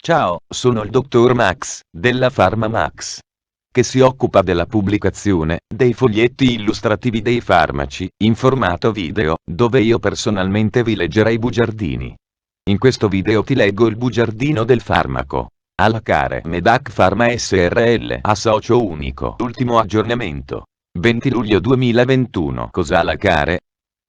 Ciao, sono il dottor Max, della PharmaMax, che si occupa della pubblicazione dei foglietti illustrativi dei farmaci, in formato video, dove io personalmente vi leggerei i bugiardini. In questo video ti leggo il bugiardino del farmaco. Alacare Medac Pharma SRL a socio unico. Ultimo aggiornamento. 20 luglio 2021. Cos'ha Alacare?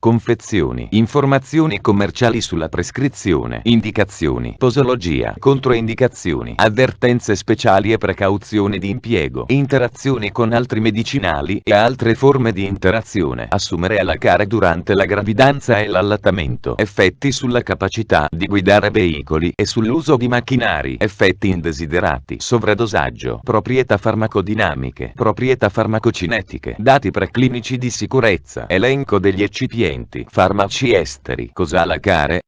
Confezioni, informazioni commerciali sulla prescrizione, indicazioni, posologia, controindicazioni, avvertenze speciali e precauzioni di impiego, interazioni con altri medicinali e altre forme di interazione. Assumere Alacare durante la gravidanza e l'allattamento. Effetti sulla capacità di guidare veicoli e sull'uso di macchinari. Effetti indesiderati. Sovradosaggio. Proprietà farmacodinamiche. Proprietà farmacocinetiche. Dati preclinici di sicurezza. Elenco degli eccipienti. Farmaci esteri. Cos'ha Alacare?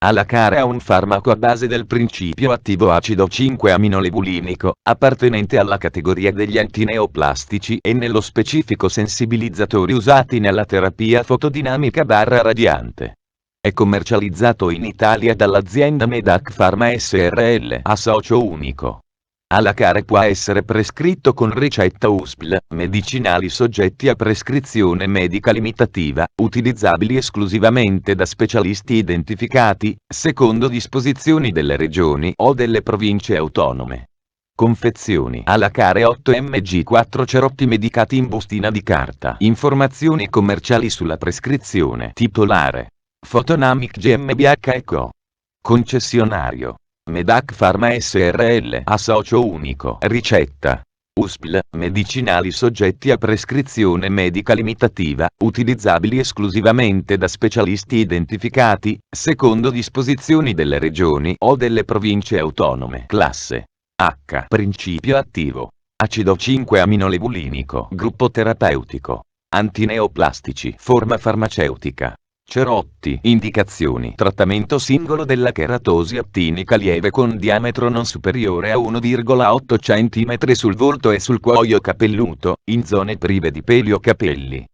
Alacare è un farmaco a base del principio attivo acido 5-aminolebulinico, appartenente alla categoria degli antineoplastici e nello specifico sensibilizzatori usati nella terapia fotodinamica/radiante. È commercializzato in Italia dall'azienda Medac Pharma SRL a socio unico. Alacare può essere prescritto con ricetta USP, medicinali soggetti a prescrizione medica limitativa, utilizzabili esclusivamente da specialisti identificati, secondo disposizioni delle regioni o delle province autonome. Confezioni. Alacare 8 mg 4 cerotti medicati in bustina di carta. Informazioni commerciali sulla prescrizione. Titolare: Photonamic GmbH & Co. Concessionario: Medac Pharma SRL a socio unico. Ricetta: USP, medicinali soggetti a prescrizione medica limitativa, utilizzabili esclusivamente da specialisti identificati, secondo disposizioni delle regioni o delle province autonome. Classe H. Principio attivo: acido 5-aminolebulinico. Gruppo terapeutico: antineoplastici. Forma farmaceutica: cerotti. Indicazioni: trattamento singolo della cheratosi attinica lieve con diametro non superiore a 1,8 cm sul volto e sul cuoio capelluto, in zone prive di peli o capelli.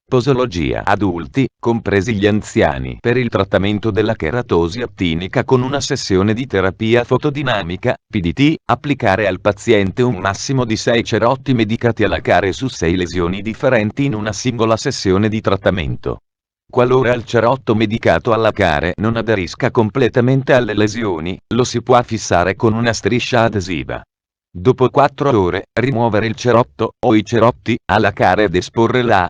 Posologia: adulti, compresi gli anziani, per il trattamento della cheratosi attinica con una sessione di terapia fotodinamica, PDT, applicare al paziente un massimo di 6 cerotti medicati Alacare su 6 lesioni differenti in una singola sessione di trattamento. Qualora il cerotto medicato Alacare non aderisca completamente alle lesioni, lo si può fissare con una striscia adesiva. Dopo 4 ore, rimuovere il cerotto, o i cerotti, Alacare ed esporre la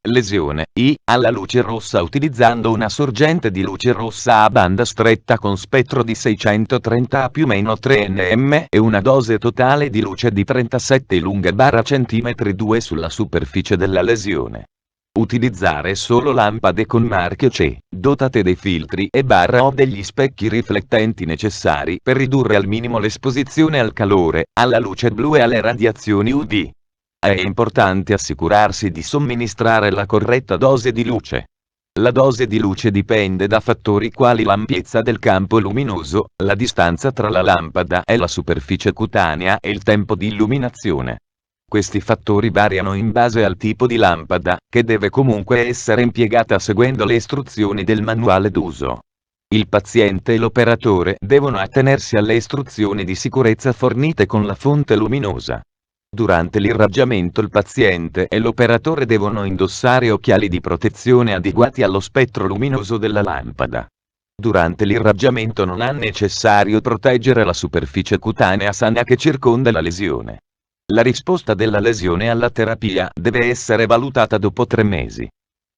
lesione alla luce rossa utilizzando una sorgente di luce rossa a banda stretta con spettro di 630 A+/3 nm e una dose totale di luce di 37 lunga/cm2 sulla superficie della lesione. Utilizzare solo lampade con marchio C, dotate dei filtri o degli specchi riflettenti necessari per ridurre al minimo l'esposizione al calore, alla luce blu e alle radiazioni UV. È importante assicurarsi di somministrare la corretta dose di luce. La dose di luce dipende da fattori quali l'ampiezza del campo luminoso, la distanza tra la lampada e la superficie cutanea e il tempo di illuminazione. Questi fattori variano in base al tipo di lampada, che deve comunque essere impiegata seguendo le istruzioni del manuale d'uso. Il paziente e l'operatore devono attenersi alle istruzioni di sicurezza fornite con la fonte luminosa. Durante l'irraggiamento il paziente e l'operatore devono indossare occhiali di protezione adeguati allo spettro luminoso della lampada. Durante l'irraggiamento non è necessario proteggere la superficie cutanea sana che circonda la lesione. La risposta della lesione alla terapia deve essere valutata dopo 3 mesi.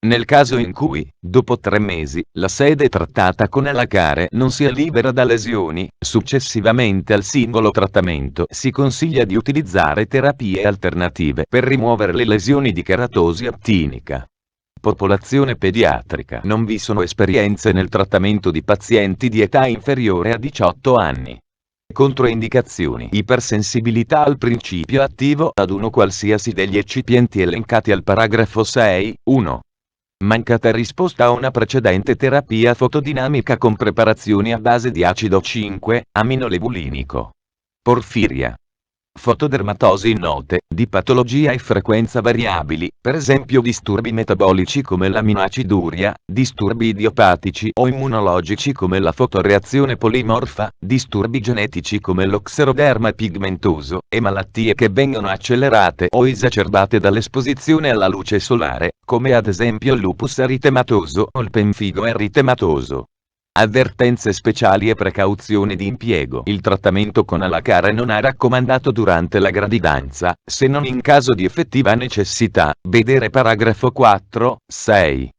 Nel caso in cui, dopo 3 mesi, la sede trattata con Alacare non sia libera da lesioni, successivamente al singolo trattamento si consiglia di utilizzare terapie alternative per rimuovere le lesioni di cheratosi attinica. Popolazione pediatrica. Non vi sono esperienze nel trattamento di pazienti di età inferiore a 18 anni. Controindicazioni: ipersensibilità al principio attivo ad uno qualsiasi degli eccipienti elencati al paragrafo 6, 1. Mancata risposta a una precedente terapia fotodinamica con preparazioni a base di acido 5-aminolebulinico. Porfiria. fotodermatosi note, di patologia e frequenza variabili, per esempio disturbi metabolici come l'aminoaciduria, disturbi idiopatici o immunologici come la fotoreazione polimorfa, disturbi genetici come lo xeroderma pigmentoso, e malattie che vengono accelerate o esacerbate dall'esposizione alla luce solare, come ad esempio il lupus eritematoso o il pemfigo eritematoso. Avvertenze speciali e precauzioni di impiego. Il trattamento con Alacare non è raccomandato durante la gravidanza, se non in caso di effettiva necessità, vedere paragrafo 4, 6.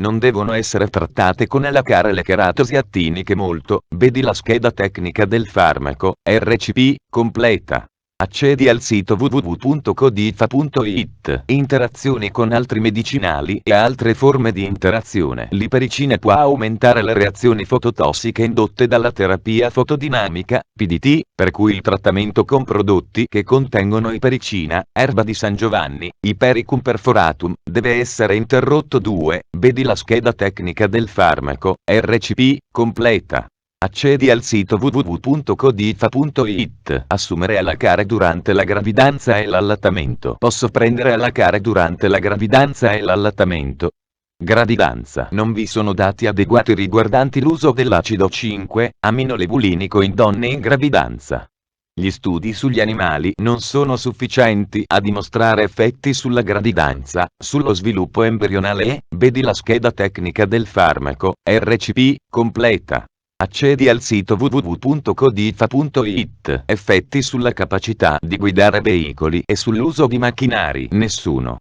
Non devono essere trattate con Alacare le cheratosi attiniche molto, vedi la scheda tecnica del farmaco, RCP, completa. Accedi al sito www.codifa.it. Interazioni con altri medicinali e altre forme di interazione. L'ipericina può aumentare le reazioni fototossiche indotte dalla terapia fotodinamica, PDT, per cui il trattamento con prodotti che contengono ipericina, erba di San Giovanni, Ipericum perforatum, deve essere interrotto. 2. Vedi la scheda tecnica del farmaco, RCP, completa. Accedi al sito www.codifa.it. Assumere Alacare durante la gravidanza e l'allattamento. Posso prendere Alacare durante la gravidanza e l'allattamento? Gravidanza. Non vi sono dati adeguati riguardanti l'uso dell'acido 5-aminolevulinico in donne in gravidanza. Gli studi sugli animali non sono sufficienti a dimostrare effetti sulla gravidanza, sullo sviluppo embrionale e, vedi la scheda tecnica del farmaco, RCP, completa. Accedi al sito www.codifa.it. Effetti sulla capacità di guidare veicoli e sull'uso di macchinari. Nessuno.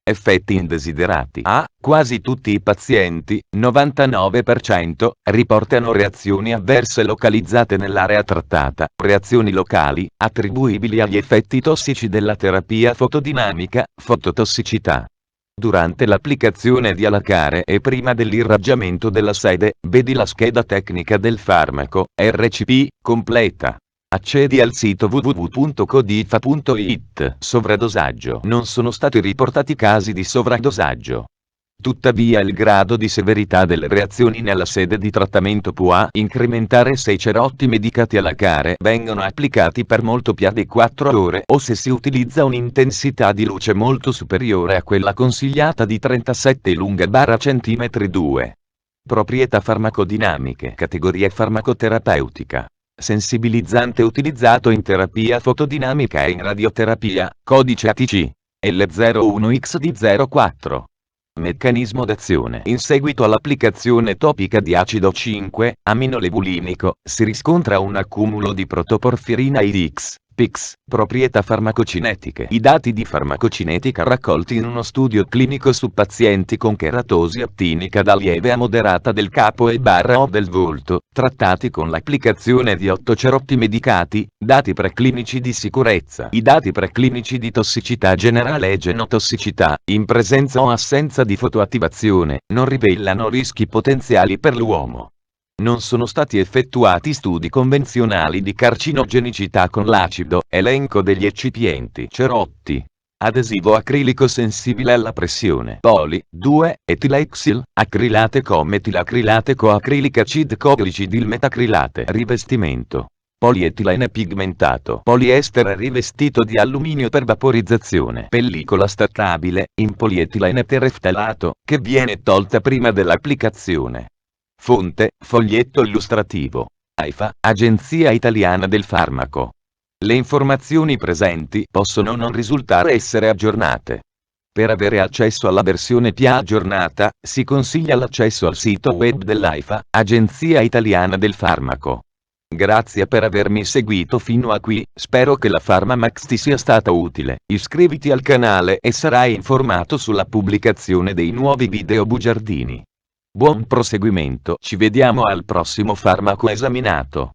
Effetti indesiderati. A. Quasi tutti i pazienti, 99%, riportano reazioni avverse localizzate nell'area trattata. Reazioni locali, attribuibili agli effetti tossici della terapia fotodinamica, fototossicità. Durante l'applicazione di Alacare e prima dell'irraggiamento della sede, vedi la scheda tecnica del farmaco, RCP, completa. Accedi al sito www.codifa.it. Sovradosaggio. Non sono stati riportati casi di sovradosaggio. Tuttavia il grado di severità delle reazioni nella sede di trattamento può incrementare se i cerotti medicati Alacare vengono applicati per molto più di 4 ore o se si utilizza un'intensità di luce molto superiore a quella consigliata di 37 lunga/cm 2. Proprietà farmacodinamiche. Categoria farmacoterapeutica. Sensibilizzante utilizzato in terapia fotodinamica e in radioterapia, codice ATC, L01XD04. Meccanismo d'azione. In seguito all'applicazione topica di acido 5-aminolevulinico, si riscontra un accumulo di protoporfirina IDX, PIX, proprietà farmacocinetiche. I dati di farmacocinetica raccolti in uno studio clinico su pazienti con cheratosi attinica da lieve a moderata del capo e/o del volto, trattati con l'applicazione di 8 cerotti medicati, dati preclinici di sicurezza. I dati preclinici di tossicità generale e genotossicità, in presenza o assenza di fotoattivazione, non rivelano rischi potenziali per l'uomo. Non sono stati effettuati studi convenzionali di carcinogenicità con l'acido. Elenco degli eccipienti. Cerotti. Adesivo acrilico sensibile alla pressione. Poli, 2, etilexil, acrilate cometilacrilate coacrilicacid coglicidil metacrilate. Rivestimento. Polietilene pigmentato. Poliestere rivestito di alluminio per vaporizzazione. Pellicola staccabile, in polietilene tereftalato, che viene tolta prima dell'applicazione. Fonte, foglietto illustrativo. AIFA, Agenzia Italiana del Farmaco. Le informazioni presenti possono non risultare essere aggiornate. Per avere accesso alla versione più aggiornata, si consiglia l'accesso al sito web dell'AIFA, Agenzia Italiana del Farmaco. Grazie per avermi seguito fino a qui, spero che la PharmaMax ti sia stata utile. Iscriviti al canale e sarai informato sulla pubblicazione dei nuovi video bugiardini. Buon proseguimento, ci vediamo al prossimo farmaco esaminato.